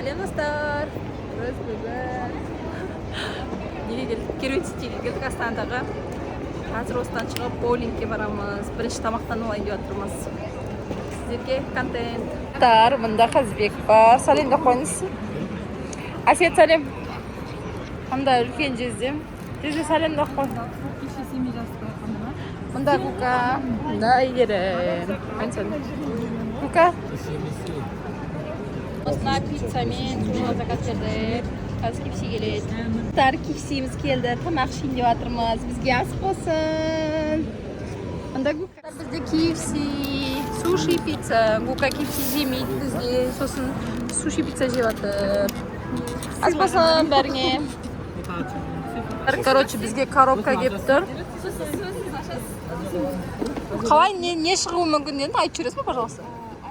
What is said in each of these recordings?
Сәлем достар. Біз бүгін неге келдік? Керуен ситиге келдік, Астанадағы. Қазір осыдан шығып боулингке барамыз. Бірінші тамақтанып алайын деп жатырмыз. Сіздерге контент. Мында Қазбек бар. Сәлем деп қойыңыз. Әсет сәлем. Мында үлкен жездем. Жезе сәлем деп қой. Мында Кука. Мында Айгерім. Кука. Осына пиццамен сушыға заказ бердік. Қазір кепси келеді. Кепсиіміз келді. Тамақ ішейін деп жатырмыз. Бізге ас болсын. Мында Гука. Бізде кепси, суши пицца. Гука кепси жемейді бізге. Сосын суши пицца жеп жатыр. Ас болсын бәріңе. Короче, бізге коробка келіп тұр. Қалай не шығуы мүмкін дедім? Айтып жүресің бе, пожалуйста?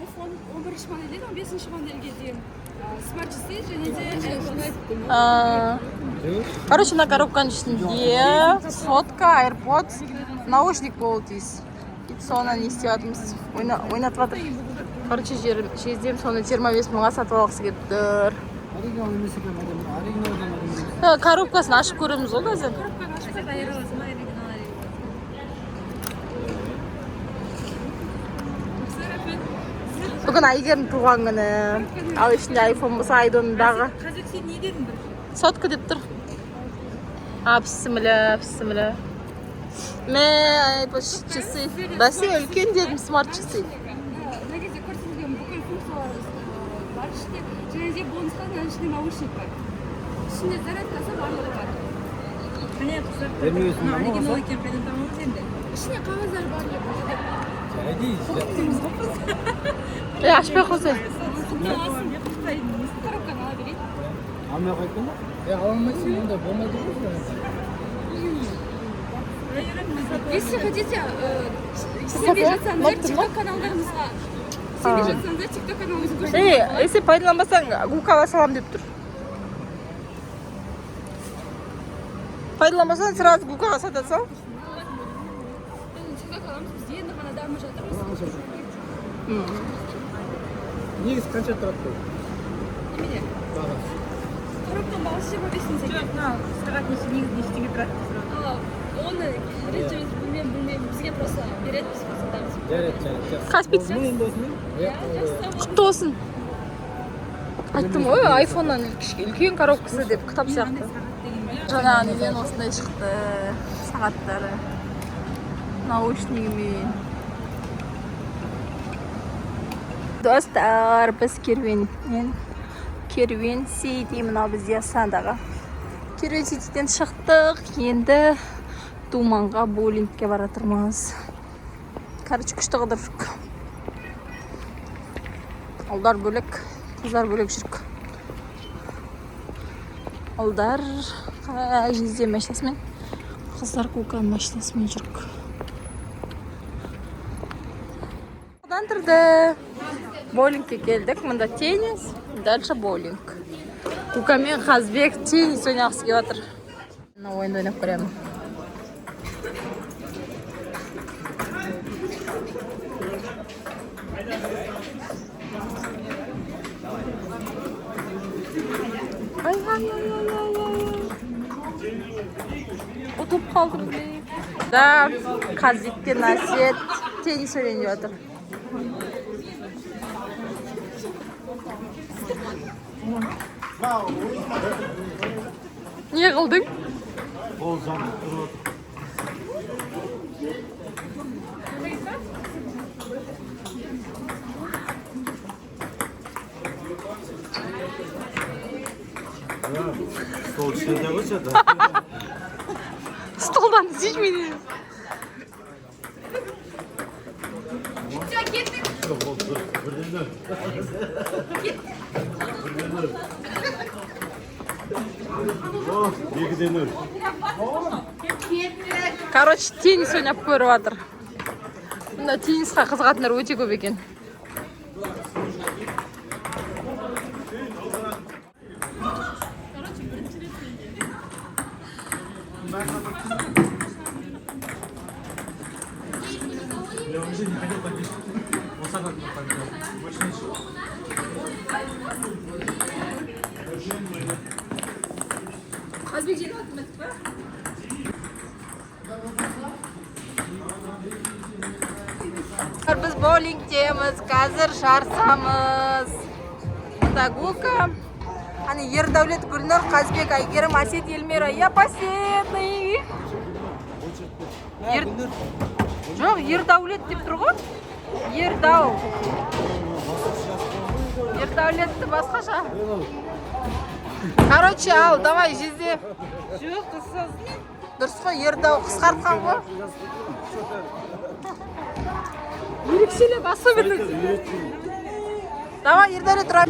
iPhone 11 модельден 15 модельге дейін смарт часы және де AirPods. Короче, мына коробканың ішінде сотка, AirPods, наушник болу тиіс. Соны не істеп жатырмыз? Ойнатып жатыр. Короче, жездем соны 25 мыңға сатып алғысы келіп тұр. Коробкасын ашып көреміз ғой қазір. Коробканы ашып дайыр аласың, оригинал. Бүгін Айгердің туған күні. Ал ішінде iPhone болса айдондағы. Қазір сен не дедің бір? Сотка деп тұр. Пісімілі. Мә, часы. Бәсе үлкен дедім, смарт часы. Мына кезде көрсетілген бүкіл функциялар бар ішінде. Және де бонусқа мына ішінде наушник бар. Ішінде зарядкасы барлығы бар. Міне қыздар. Оригинал екен қайдан тамыз енді. Ішінде қағаздар бар еді. Ашпай қойсай. Коробканы ала берейін. Алмай қойдың ба? Алмайсың, онда болмайды ғой. Если хотите, сенбей жатсаңыздар, TikTok каналдарымызға сенбей жатсаңыздар, TikTok каналымызды көрсетіңіздер. Если пайдаланбасаң, Гукаға салам деп тұр. Пайдаланбасаң, сразу Гукаға сата сал. TikTok каналымыз бізде енді ғана дамып жатырмыз. Негізі қанша тұрады бұл? Немене? Коробканың бағасы 25 мың сәйкес. Сағат негізі ештеңе тұрады. Оны білмеймін, бізге просто береді, біз сатамыз. Жарайды. Қаспит. Құтты болсын. Айттым ғой, айфоннан үлкен коробкасы деп кітап сияқты. Жаңа неден осындай шықты. Сағаттары. Наушнигімен. Достар, біз керуен сити, мынау бізде Астанадағы. Керуен ситиден шықтық, енді Думанға боулингке баратырмыз. Короче, күшті қыдырдық. Ұлдар бөлек, қыздар бөлек жүрік. Ұлдар жезде машинасымен, қыздар Куканың машинасымен жүрік. Одан тұрды. Боулингке келдік, мында теннис, дальше боулинг. Кука мен Қазбек теннис ойнағысы келіп жатыр. Мына ойынды ойнап көремін. Ай. Ұтып қалдым. Да, Қазбекпен Әсет теннис ойнап жатыр. Не қылдың? Ол жанып тұрады. Стол ішінде қойшы да. Столдан іздейді мені. Короче, теннис ойнап көріп жатыр. Мында теннисқа қызығатындар өте көп екен. Я уже не хотел победить. Вот так вот. Больше ничего. Қазбек жинатмадық па? Біз боулингтеміз, қазір жарысамыз. Мұнда Гулка, аны Ердәулет, Гүлнұр, Қазбек, Айгерім, Асет, Елмира. Я посетный. Жоқ, Ердәулет деп тұр ғой. Ердәулетті басқаша. Короче, ал, давай, жезде. Жоқ, қысыз. Дұрыс қой, Ердәу қысқартқан ғой. Ерекшелеп, особенно. Давай, Ердәулет тұра.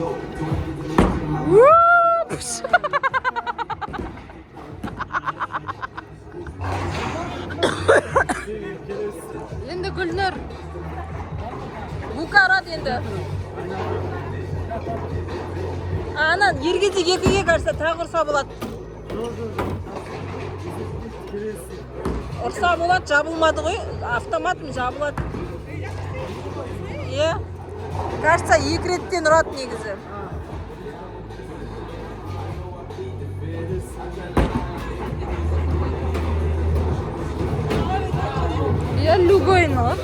Енді Гүлнұр. Бұқарат енді. Анан ергедек екіге қарса тағы ұрса болады. Ұрса болады, жабылмады ғой. Автоматым жабылады. Е? Қарса екі реттен ұрады негізі. Я любойын ғой.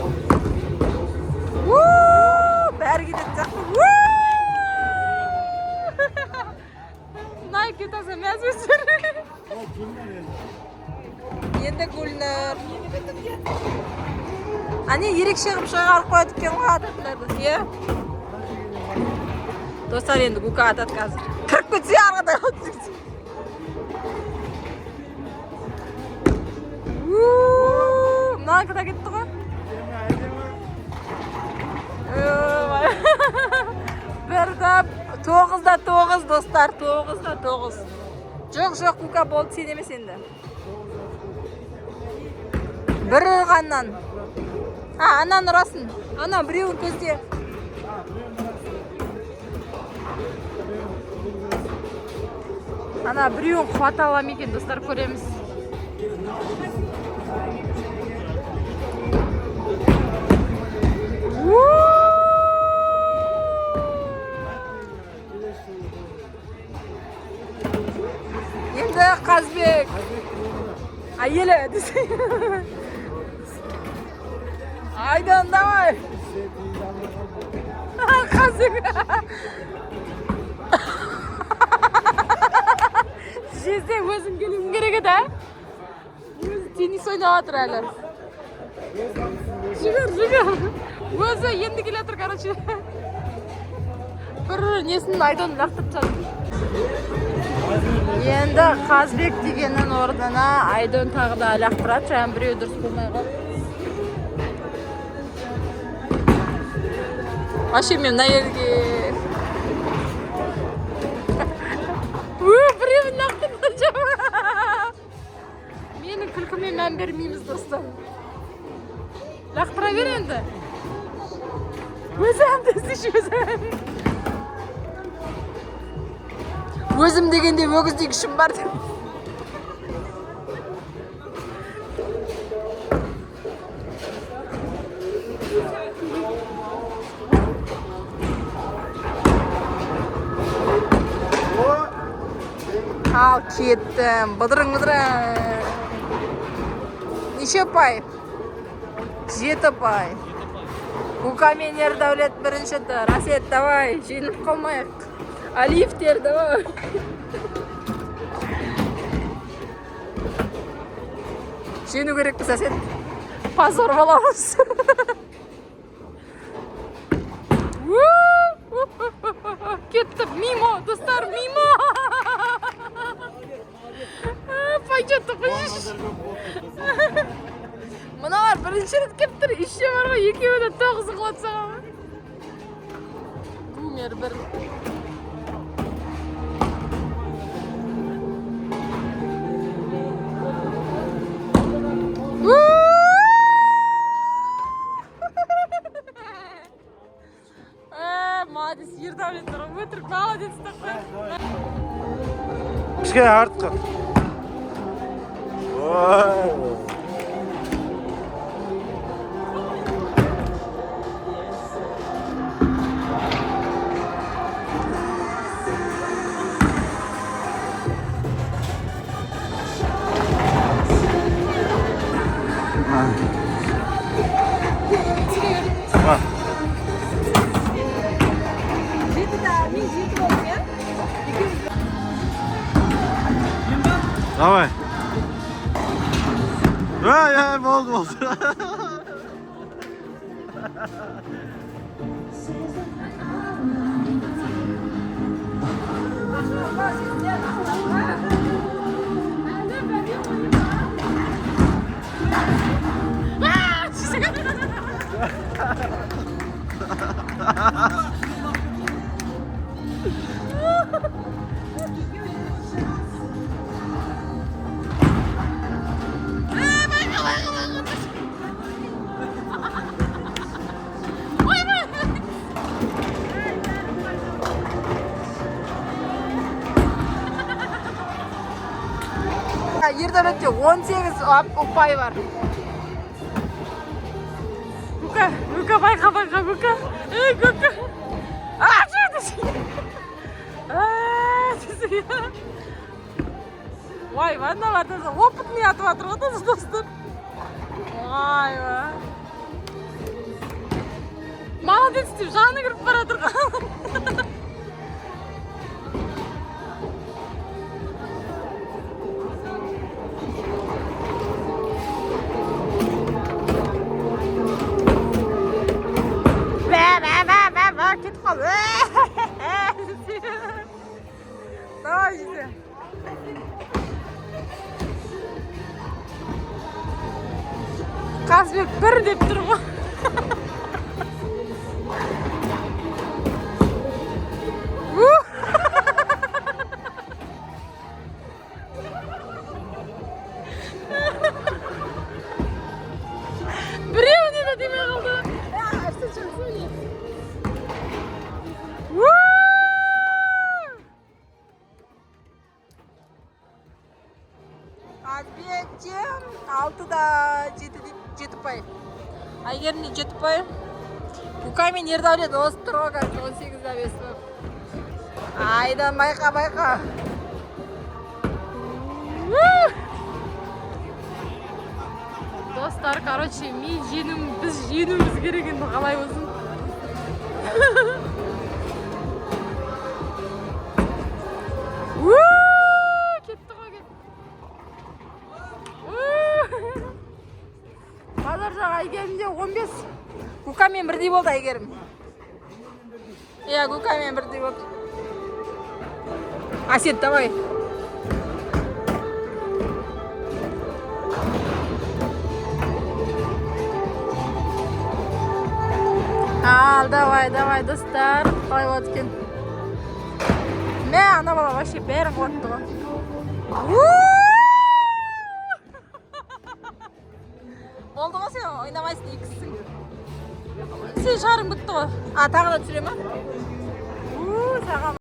Бәрі кетеді жақты. Найк кетасы мәз өсір. Енді Гүлнұр. Ане ерекше қып шығарып қойады екен ғой ататындарды. Достар, енді Гука атат қазір. Кіріп кетсе арғадай қалып жүрді. Мынаны кіда кетті ғой? Бірді 9-9 достар, 9-9. Жоқ, Гука болды, сен емес енді. Бір ұрғаннан. Анан ұрасын. Ана біреуін көзде. Ана біреуін қуат алам екен, достар, көреміз. Енді Қазбек. Айелі десе. Айдан давай. Қазбек. Жезде өзің келуің керек еді, ә? Өзі теннис ойнап жатыр әлі. Жүгір. Өзі енді келе жатыр, короче. Бір несін Айдан лақтырып жатыр. Енді Қазбек дегеннің орнына Айдан тағы да лақтырады. Жаңа біреу дұрыс болмай қалды. Вообще мен мына жерге біреуін лақтырды жама. Менің күлкіме мән бермейміз, достар. Лақтыра бер енді. Өзім десінші өзім. Өзім дегенде өгіздей күшім бар деп. Ал кеттім, бұдырың. Неше пай? 7 пай. Гука мен Ердәулет бірінші тұр. Асет, давай, жеңіліп қалмайық. Алифтер, давай. Жеңу керекпіз, Асет. Позор боламыз. Кеттіп, мимо, достар, мимо. Пойдет, қойш. Мұналар бірінші рет кептір, еще бар ғой, екеуі 9 қылатса ғой. Гумер бір. Молодец, Ердәулет, өтірік, молодец. Кішкене артқа. Давай. Болды. Yerden ötüyor. 18 upay var. Guka bayka Guka. Guka. Şurada. Vay vannalarda опытный атып жатыр ғой достар. Vay be. Молодец деп жаны кіріп бара жатыр ғой. Кетіп қалды. Давай жете. Қазбек бір деп тұр ғой. Біреуіне де демей қалды. Қазбектен 6-да 7 пай. Айгерімде 7 пай. Гука мен Ердәулет осы тұр ғой қазір 18-да 5 болып. Айдан байқа. Достар, короче, біз женуіміз керек енді қалай болсын. Кетті ғой Базар жағы Айгерімде 15. Гукамен бірдей болды Айгерім. Иә, Гукамен бірдей болды. Асет, давай. Давай, достар. Қалай болады екен. Мә, ана бала вообще бәрін қуатты ғой. Болды ғой сен ойнамайсың екісің. Сен шарың бітті ғой. Тағы да түсіре ма? Саған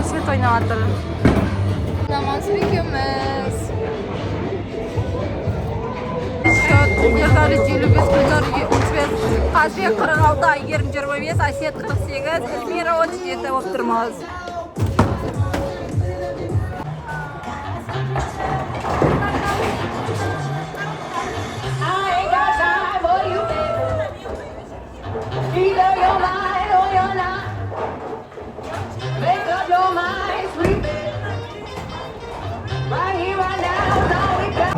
Әсет ойнап жатыр. Намазбек екеуміз. Ердәулет 55, Гүлнұр 35, Қазбек 46, Әйгерім 25, Әсет 48, Эльмира 37 болып тұрмыз. Either you're mine or you're not. Make up your mind, sweet baby. Right here, right now, is all we got.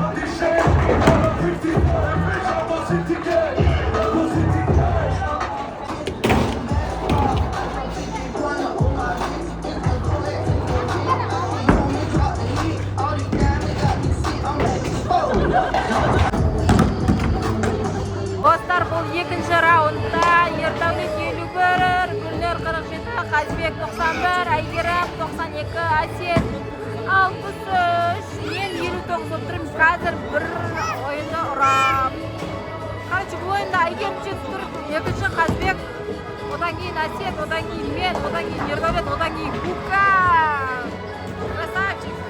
Достар, бұл екінші раундта Ердәулет 51, Гүлнұр 47, Қазбек 91, Әйгерім 92, Әсет 63, мен 59 болып тұрмын. Қазір бір ойында ұрам. Короче, бұл ойында Әйгерім жетіп тұр, екінші Қазбек, одан кейін Әсет, одан кейін мен, одан кейін Ердәулет, одан кейін Гука.